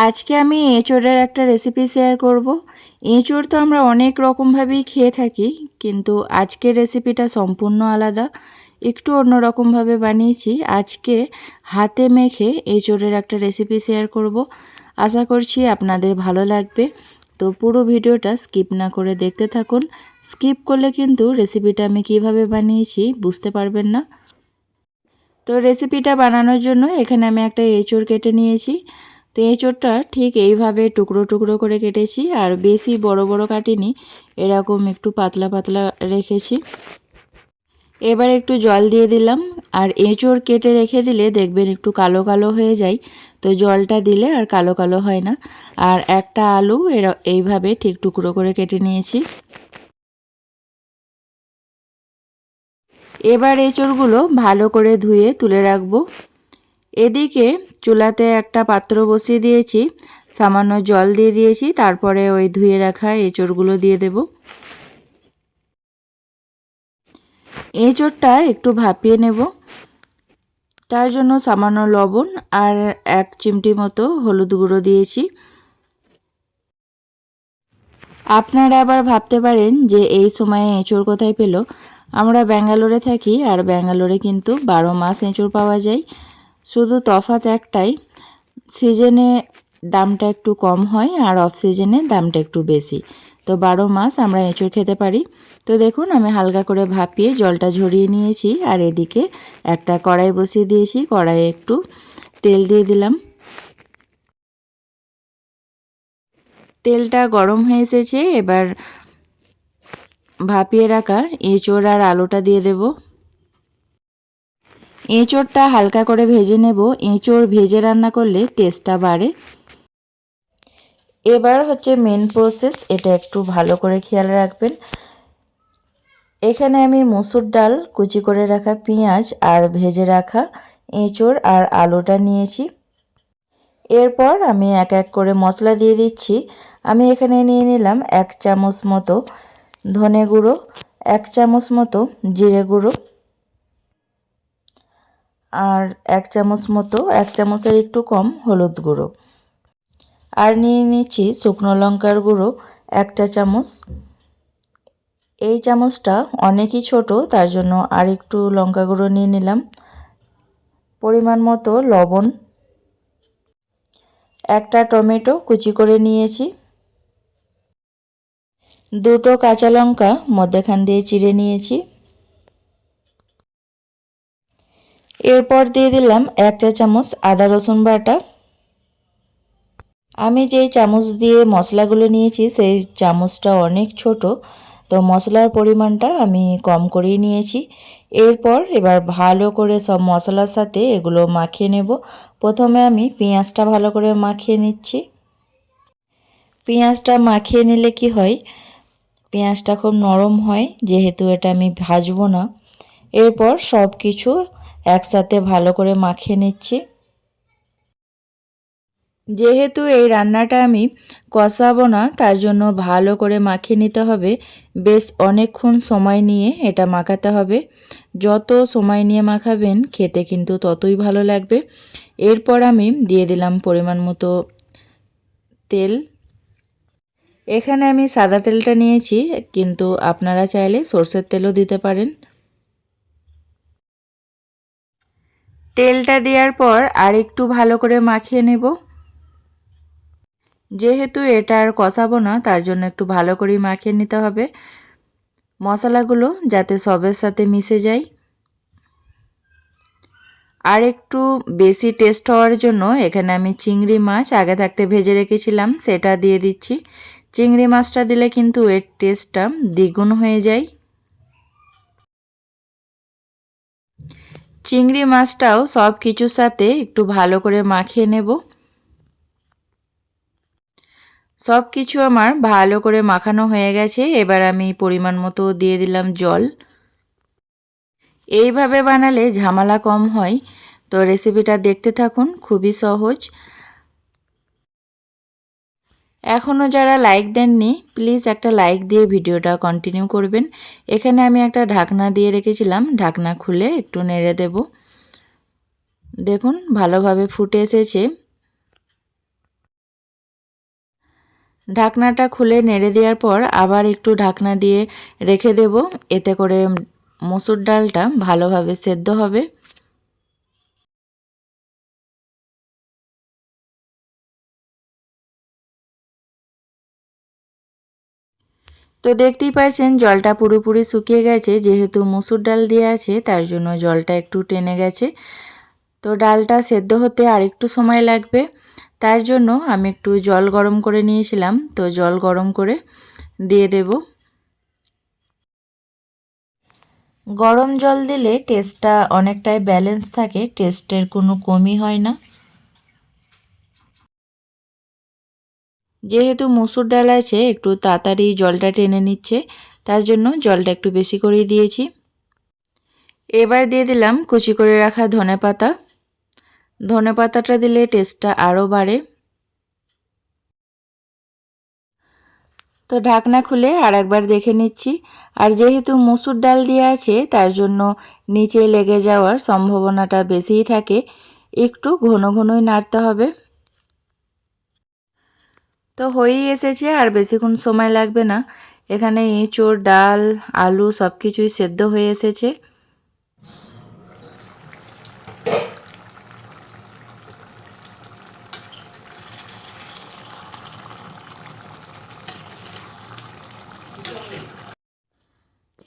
আজকে আমি এঁচোড়ের একটা রেসিপি শেয়ার করব। এঁচোড় তো আমরা অনেক রকমভাবেই খেয়ে থাকি, কিন্তু আজকের রেসিপিটা সম্পূর্ণ আলাদা, একটু অন্যরকমভাবে বানিয়েছি। আজকে হাতে মেখে এঁচোড়ের একটা রেসিপি শেয়ার করব। আশা করছি আপনাদের ভালো লাগবে। তো পুরো ভিডিওটা স্কিপ না করে দেখতে থাকুন। স্কিপ করলে কিন্তু রেসিপিটা আমি কিভাবে বানিয়েছি বুঝতে পারবেন না। তো রেসিপিটা বানানোর জন্য এখানে আমি একটা এঁচোড় কেটে নিয়েছি। তো এঁচোড়টা ঠিক এইভাবে টুকরো টুকরো করে কেটেছি, আর বেশি বড় বড় কাটিনি, এরকম একটু পাতলা পাতলা রেখেছি। এবার একটু জল দিয়ে দিলাম, আর এঁচোড় কেটে রেখে দিলে দেখবেন একটু কালো কালো হয়ে যায়, তো জলটা দিলে আর কালো কালো হয় না। আর একটা আলু এইভাবে ঠিক টুকরো করে কেটে নিয়েছি। এবার এঁচোড়গুলো ভালো করে ধুয়ে তুলে রাখবো। এদিকে চুলাতে একটা পাত্র বসিয়ে দিয়েছি, সামান্য জল দিয়ে দিয়েছি, তারপরে ওই ধুয়ে রাখা এঁচোড়গুলো দিয়ে দেব। এঁচোড়টা একটু ভাপিয়ে নেব, তার জন্য সামান্য লবণ আর 1 চিমটি মতো হলুদ গুঁড়ো দিয়েছি। আপনারা আবার ভাবতে পারেন যে এই সময়ে এঁচোড় কোথায় পেল। আমরা ব্যাঙ্গালোরে থাকি, আর ব্যাঙ্গালোরে কিন্তু 12 মাস এঁচোড় পাওয়া যায়। শুধু তফাৎ একটাই, সিজনে দামটা একটু কম হয় আর অফ সিজনে দামটা একটু বেশি। তো 12 মাস আমরা এঁচোড় খেতে পারি। তো দেখুন আমি হালকা করে ভাপিয়ে জলটা ঝরিয়ে নিয়েছি, আর এদিকে একটা কড়াই বসিয়ে দিয়েছি। কড়াইয়ে একটু তেল দিয়ে দিলাম। তেলটা গরম হয়ে এসেছে, এবার ভাপিয়ে রাখা এঁচোড় আর আলুটা দিয়ে দেব। এঁচোড়টা হালকা করে ভেজে নেব। এঁচোড় ভেজে রান্না করলে টেস্টটা বাড়ে। এবার হচ্ছে মেন প্রসেস, এটা একটু ভালো করে খেয়াল রাখবেন। এখানে আমি মসুর ডাল, কুচি করে রাখা পেঁয়াজ আর ভেজে রাখা এঁচোড় আর আলুটা নিয়েছি। এরপর আমি এক এক করে মশলা দিয়ে দিচ্ছি। আমি এখানে নিয়ে নিলাম 1 চামচ মতো ধনে গুঁড়ো, 1 চামচ মতো জিরে গুঁড়ো, আর 1 চামচ মতো, 1 চামচের একটু কম হলুদ গুঁড়ো। আর নিয়ে নিচ্ছি শুকনো লঙ্কার গুঁড়ো 1 চামচ। এই চামচটা অনেকই ছোট, তার জন্য আর একটু লঙ্কা গুঁড়ো নিয়ে নিলাম। পরিমাণ মতো লবণ, একটা টমেটো কুচি করে নিয়েছি, দুটো কাঁচা লঙ্কা মধ্যেখান দিয়ে চিড়ে নিয়েছি। এরপর দিয়ে দিলাম 1 চা চামচ আদা রসুন বাটা। আমি যেই চামচ দিয়ে মশলাগুলো নিয়েছি সেই চামচটা অনেক ছোট, তো মশলার পরিমাণটা আমি কম করেই নিয়েছি। এবার ভালো করে সব মশলার সাথে এগুলো মাখিয়ে নেব। প্রথমে আমি পেঁয়াজটা ভালো করে মাখিয়ে নিচ্ছি। পেঁয়াজটা মাখিয়ে নিলে কি হয়, পেঁয়াজটা খুব নরম হয়, যেহেতু এটা আমি ভাজবো না। এরপর সব কিছু একসাথে ভালো করে মাখিয়ে নিচ্ছি। যেহেতু এই রান্নাটা আমি কষাবো না, তার জন্য ভালো করে মাখিয়ে নিতে হবে। বেশ অনেকক্ষণ সময় নিয়ে এটা মাখাতে হবে। যত সময় নিয়ে মাখাবেন খেতে কিন্তু ততই ভালো লাগবে। এরপর আমি দিয়ে দিলাম পরিমাণ মতো তেল। এখানে আমি সাদা তেলটা নিয়েছি, কিন্তু আপনারা চাইলে সরষের তেলও দিতে পারেন। তেলটা দেওয়ার পর আর একটু ভালো করে মাখিয়ে নেব। যেহেতু এটা আর কষাবো না, তার জন্য একটু ভালো করে মাখিয়ে নিতে হবে মশলাগুলো, যাতে সবের সাথে মিশে যায়। আর একটু বেশি টেস্ট হওয়ার জন্য এখানে আমি চিংড়ি মাছ আগে থাকতে ভেজে রেখেছিলাম, সেটা দিয়ে দিচ্ছি। চিংড়ি মাছটা দিলে কিন্তু এর টেস্টটা দ্বিগুণ হয়ে যায়। চিংড়ি মাছটাও সব কিছুর সাথে একটু ভালো করে মাখিয়ে নেব। সব কিছু আমার ভালো করে মাখানো হয়ে গেছে। এবার আমি পরিমাণ মতো দিয়ে দিলাম জল। এইভাবে বানালে ঝামেলা কম হয়। তো রেসিপিটা দেখতে থাকুন, খুবই সহজ। এখনও যারা লাইক দেননি প্লিজ একটা লাইক দিয়ে ভিডিওটা কন্টিনিউ করবেন। এখানে আমি একটা ঢাকনা দিয়ে রেখেছিলাম, ঢাকনা খুলে একটু নেড়ে দেব। দেখুন ভালোভাবে ফুটে এসেছে। ঢাকনাটা খুলে নেড়ে দেওয়ার পর আবার একটু ঢাকনা দিয়ে রেখে দেব, এতে করে মসুর ডালটা ভালোভাবে সেদ্ধ হবে। তো দেখতেই পাচ্ছেন জলটা পুরোপুরি শুকিয়ে গেছে, যেহেতু মসুর ডাল দেওয়া আছে তার জন্য জলটা একটু টেনে গেছে। তো ডালটা সেদ্ধ হতে আর একটু সময় লাগবে, তার জন্য আমি একটু জল গরম করে নিয়েছিলাম, তো জল গরম করে দিয়ে দেব। গরম জল দিলে টেস্টটা অনেকটাই ব্যালেন্স থাকে, টেস্টের কোনো কমই হয় না। যেহেতু মসুর ডাল আছে একটু তাড়াতাড়ি জলটা টেনে নিচ্ছে, তার জন্য জলটা একটু বেশি করেই দিয়েছি। এবার দিয়ে দিলাম কুচি করে রাখা ধনেপাতা। ধনেপাতাটা দিলে টেস্টটা আরও বাড়ে। তো ঢাকনা খুলে আর একবার দেখে নিচ্ছি, আর যেহেতু মসুর ডাল দেওয়া আছে তার জন্য নিচে লেগে যাওয়ার সম্ভাবনাটা বেশিই থাকে, একটু ঘন ঘনই নাড়তে হবে। তো হয়েই এসেছে, আর বেশিক্ষণ সময় লাগবে না। এখানে এঁচোড়, ডাল, আলু সব কিছুই সেদ্ধ হয়ে এসেছে।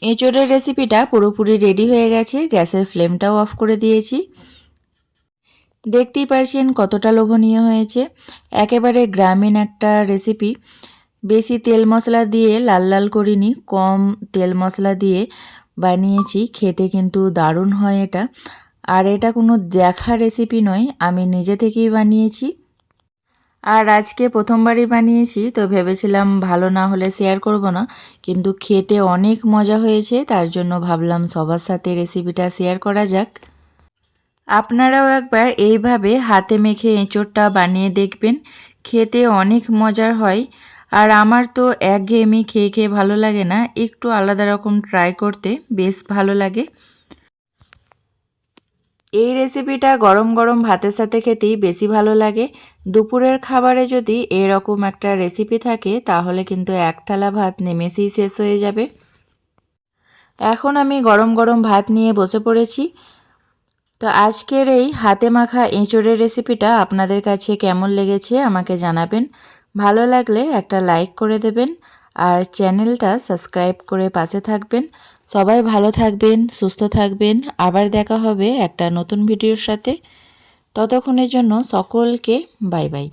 এঁচোড়ের রেসিপিটা পুরোপুরি রেডি হয়ে গেছে, গ্যাসের ফ্লেমটাও অফ করে দিয়েছি। দেখতেই পারছেন কতটা লোভনীয় হয়েছে, একেবারে গ্রামীণ একটা রেসিপি। বেশি তেল মশলা দিয়ে লাল লাল করিনি, কম তেল মশলা দিয়ে বানিয়েছি, খেতে কিন্তু দারুণ হয় এটা। আর এটা কোনো দেখা রেসিপি নয়, আমি নিজে থেকেই বানিয়েছি। আর আজকে প্রথমবারই বানিয়েছি, তো ভেবেছিলাম ভালো না হলে শেয়ার করব না, কিন্তু খেতে অনেক মজা হয়েছে, তার জন্য ভাবলাম সবার সাথে রেসিপিটা শেয়ার করা যাক। আপনারাও একবার এইভাবে হাতে মেখে এঁচোড়টা বানিয়ে দেখবেন, খেতে অনেক মজার হয়। আর আমার তো একঘেয়েমি খেয়ে খেয়ে ভালো লাগে না, একটু আলাদা রকম ট্রাই করতে বেশ ভালো লাগে। এই রেসিপিটা গরম গরম ভাতের সাথে খেতেই বেশি ভালো লাগে। দুপুরের খাবারে যদি এরকম একটা রেসিপি থাকে তাহলে কিন্তু এক থালা ভাত নিমেষেই শেষ হয়ে যাবে। এখন আমি গরম গরম ভাত নিয়ে বসে পড়েছি। তো আজকের এই হাতে মাখা এঁচোড়ের রেসিপিটা আপনাদের কাছে কেমন লেগেছে আমাকে জানাবেন। ভালো লাগলে একটা লাইক করে দেবেন, আর চ্যানেলটা সাবস্ক্রাইব করে পাশে থাকবেন। সবাই ভালো থাকবেন, সুস্থ থাকবেন। আবার দেখা হবে একটা নতুন ভিডিওর সাথে। ততক্ষণের জন্য সকলকে বাই বাই।